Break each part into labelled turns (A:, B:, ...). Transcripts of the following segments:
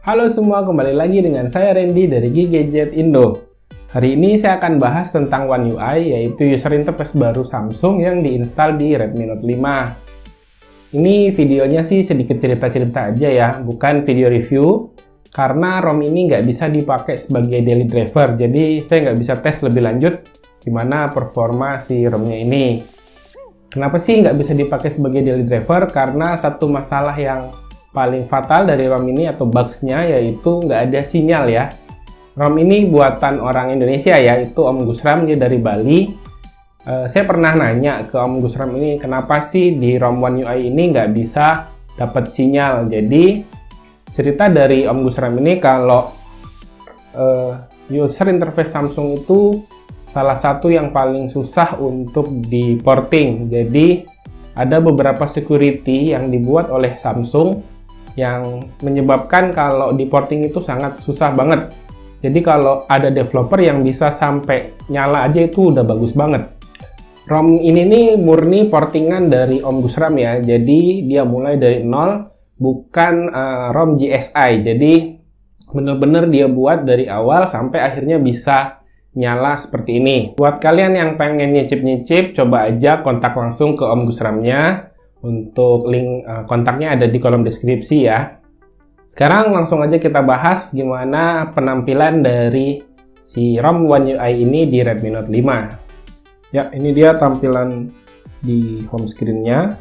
A: Halo semua, kembali lagi dengan saya Randy dari Gigadget Indo. Hari ini saya akan bahas tentang One UI, yaitu user interface baru Samsung yang diinstal di Redmi Note 5. Ini videonya sih sedikit cerita-cerita aja ya, bukan video review, karena ROM ini nggak bisa dipakai sebagai daily driver, jadi saya nggak bisa tes lebih lanjut gimana performa si ROM-nya ini. Kenapa sih nggak bisa dipakai sebagai daily driver? Karena satu masalah yang paling fatal dari ROM ini atau bugs-nya yaitu nggak ada sinyal ya. ROM ini buatan orang Indonesia ya, itu Om Gusram, dia dari Bali. Saya pernah nanya ke Om Gusram ini, kenapa sih di ROM One UI ini nggak bisa dapat sinyal. Jadi cerita dari Om Gusram ini kalau user interface Samsung itu salah satu yang paling susah untuk di porting. Jadi ada beberapa security yang dibuat oleh Samsung yang menyebabkan kalau di porting itu sangat susah banget. Jadi kalau ada developer yang bisa sampai nyala aja itu udah bagus banget. ROM ini nih murni portingan dari Om Gusram ya. Jadi dia mulai dari nol, bukan ROM GSI. Jadi bener-bener dia buat dari awal sampai akhirnya bisa nyala seperti ini. Buat kalian yang pengen nyicip-nyicip, coba aja kontak langsung ke Om Gusramnya. Untuk link kontaknya ada di kolom deskripsi ya. Sekarang langsung aja kita bahas gimana penampilan dari si ROM One UI ini di Redmi Note 5. Ya, ini dia tampilan di home screen-nya.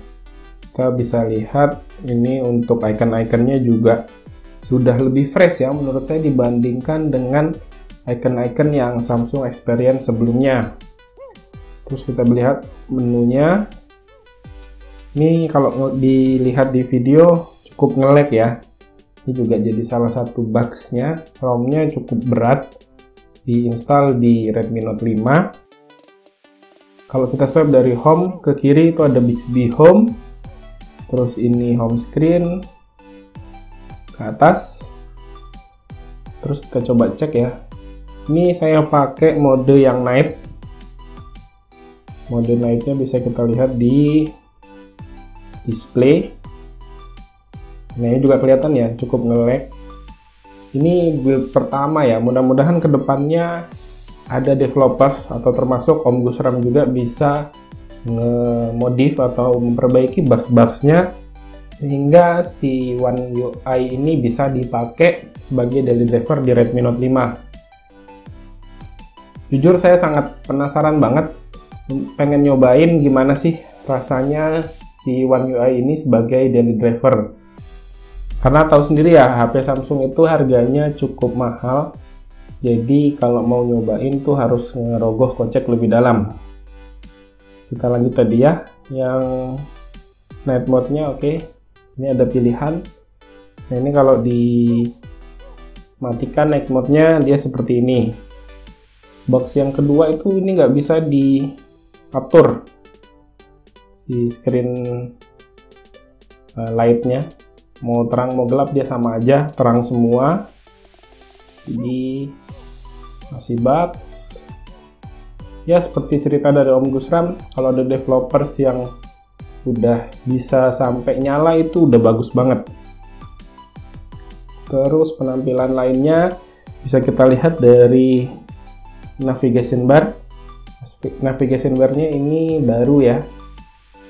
A: Kita bisa lihat ini untuk icon-iconnya juga sudah lebih fresh ya menurut saya dibandingkan dengan icon-icon yang Samsung Experience sebelumnya. Terus kita lihat menunya. Ini kalau dilihat di video cukup nge-lag ya. Ini juga jadi salah satu bugs-nya. ROM-nya cukup berat diinstal di Redmi Note 5. Kalau kita swipe dari home ke kiri itu ada Bixby Home. Terus ini home screen ke atas. Terus kita coba cek ya. Ini saya pakai mode yang night. Mode night-nya bisa kita lihat di display. Nah, ini juga kelihatan ya, cukup nge-lag. Ini build pertama ya, mudah-mudahan kedepannya ada developers atau termasuk Om Gusram juga bisa nge-modif atau memperbaiki bugs-bugsnya sehingga si One UI ini bisa dipakai sebagai daily driver di Redmi Note 5. Jujur saya sangat penasaran banget, pengen nyobain gimana sih rasanya si One UI ini sebagai daily driver. Karena tahu sendiri ya, HP Samsung itu harganya cukup mahal. Jadi kalau mau nyobain tuh harus ngerogoh kocek lebih dalam. Kita lanjut tadi ya, yang night mode-nya oke. Ini ada pilihan. Nah, ini kalau dimatikan night mode-nya dia seperti ini. Box yang kedua itu ini nggak bisa diatur di screen light-nya, mau terang mau gelap dia sama aja, terang semua. Jadi masih bugs ya, seperti cerita dari Om Gusram, kalau ada developers yang udah bisa sampai nyala itu udah bagus banget. Terus penampilan lainnya bisa kita lihat dari navigation bar. Navigation bar-nya ini baru ya,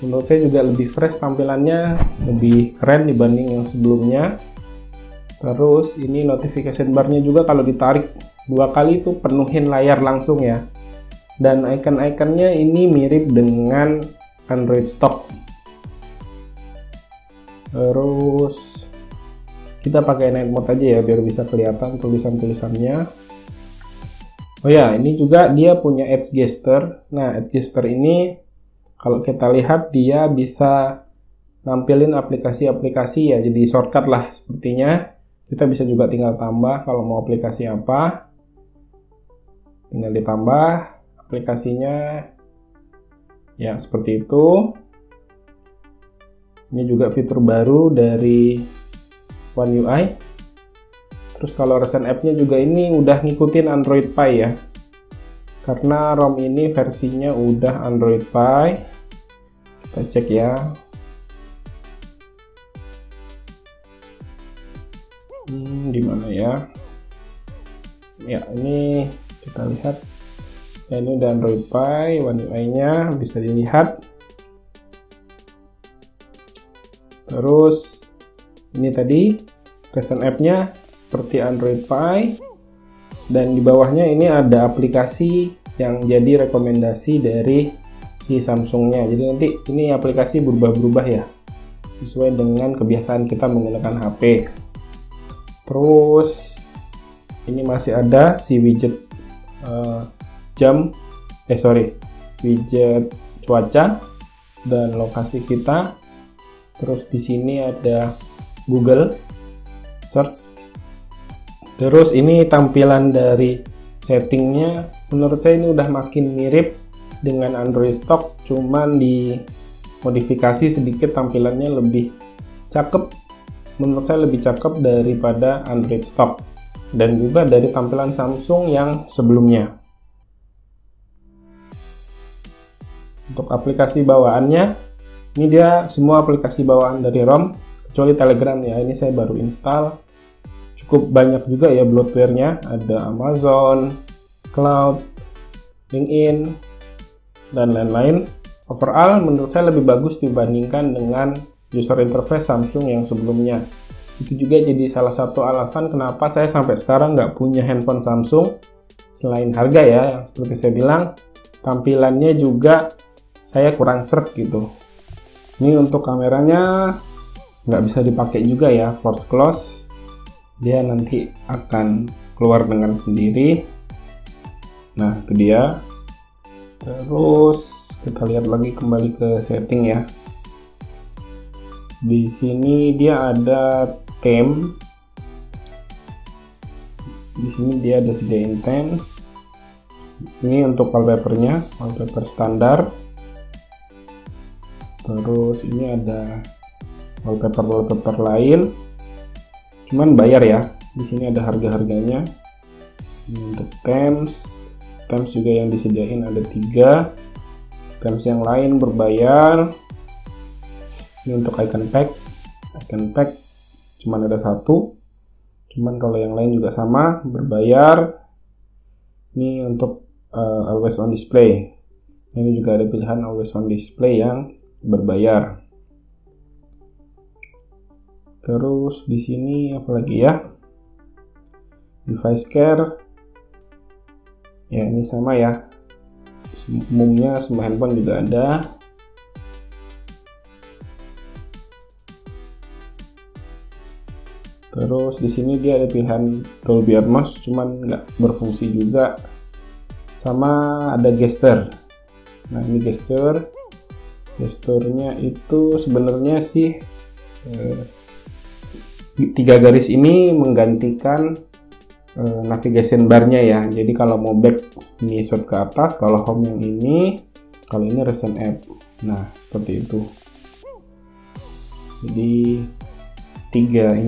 A: menurut saya juga lebih fresh tampilannya, lebih keren dibanding yang sebelumnya. Terus ini notification bar-nya juga kalau ditarik 2 kali itu penuhin layar langsung ya. Dan icon-iconnya ini mirip dengan Android stock. Terus kita pakai night mode aja ya biar bisa kelihatan tulisan-tulisannya. Oh ya, ini juga dia punya edge gesture. Nah, edge gesture ini kalau kita lihat dia bisa nampilin aplikasi-aplikasi ya, jadi shortcut lah sepertinya. Kita bisa juga tinggal tambah kalau mau aplikasi apa. Tinggal ditambah aplikasinya. Ya, seperti itu. Ini juga fitur baru dari One UI. Terus kalau recent app-nya juga ini udah ngikutin Android Pie ya. Karena ROM ini versinya udah Android Pie. Kita cek ya. Di mana ya? Ya, ini kita lihat. Ya, ini udah Android Pie, One UI-nya bisa dilihat. Terus ini tadi recent app-nya seperti Android Pie, dan di bawahnya ini ada aplikasi yang jadi rekomendasi dari si Samsung-nya. Jadi nanti ini aplikasi berubah-berubah ya, sesuai dengan kebiasaan kita menggunakan HP. Terus ini masih ada si widget widget cuaca dan lokasi kita. Terus di sini ada Google Search. Terus ini tampilan dari settingnya, menurut saya ini udah makin mirip dengan Android stock, cuman dimodifikasi sedikit, tampilannya lebih cakep. Menurut saya lebih cakep daripada Android stock dan juga dari tampilan Samsung yang sebelumnya. Untuk aplikasi bawaannya, ini dia semua aplikasi bawaan dari ROM kecuali Telegram ya. Ini saya baru install. Cukup banyak juga ya bloatware-nya, ada Amazon, Cloud, LinkedIn, dan lain-lain. Overall menurut saya lebih bagus dibandingkan dengan user interface Samsung yang sebelumnya. Itu juga jadi salah satu alasan kenapa saya sampai sekarang nggak punya handphone Samsung. Selain harga ya, yang seperti saya bilang, tampilannya juga saya kurang sreg gitu. Ini untuk kameranya nggak bisa dipakai juga ya, force close. Dia nanti akan keluar dengan sendiri. Nah, itu dia. Terus kita lihat lagi kembali ke setting ya. Di sini dia ada theme. Di sini dia ada sediain themes. Ini untuk wallpapernya, wallpaper standar. Terus ini ada wallpaper lain. Cuman bayar ya. Di sini ada harga-harganya. Untuk themes juga yang disediain ada 3. Themes yang lain berbayar. Ini untuk icon pack cuman ada 1. Cuman kalau yang lain juga sama berbayar. Ini untuk always on display. Ini juga ada pilihan always on display yang berbayar. Terus di sini apalagi ya? Device care. Ya, ini sama ya. Umumnya semua handphone juga ada. Terus di sini dia ada pilihan Dolby Atmos, cuman nggak berfungsi juga. Sama ada gesture. Nah, ini gesturnya itu sebenarnya sih 3 garis ini menggantikan navigation bar-nya ya. Jadi kalau mau back ini swipe ke atas, kalau home yang ini, kalau ini recent app. Nah, seperti itu. Jadi 3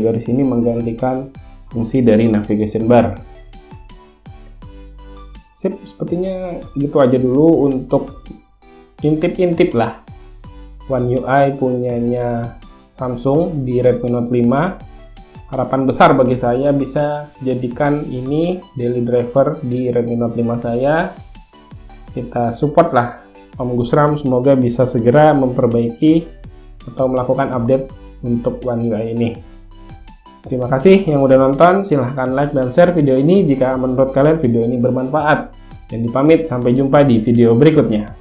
A: garis ini menggantikan fungsi dari navigation bar. Sip, sepertinya gitu aja dulu untuk intip-intip lah One UI punyanya Samsung di Redmi Note 5. Harapan besar bagi saya bisa jadikan ini daily driver di Redmi Note 5 saya. Kita support lah Om Gusram, semoga bisa segera memperbaiki atau melakukan update untuk One UI ini. Terima kasih yang udah nonton, silahkan like dan share video ini jika menurut kalian video ini bermanfaat. Dan dipamit, sampai jumpa di video berikutnya.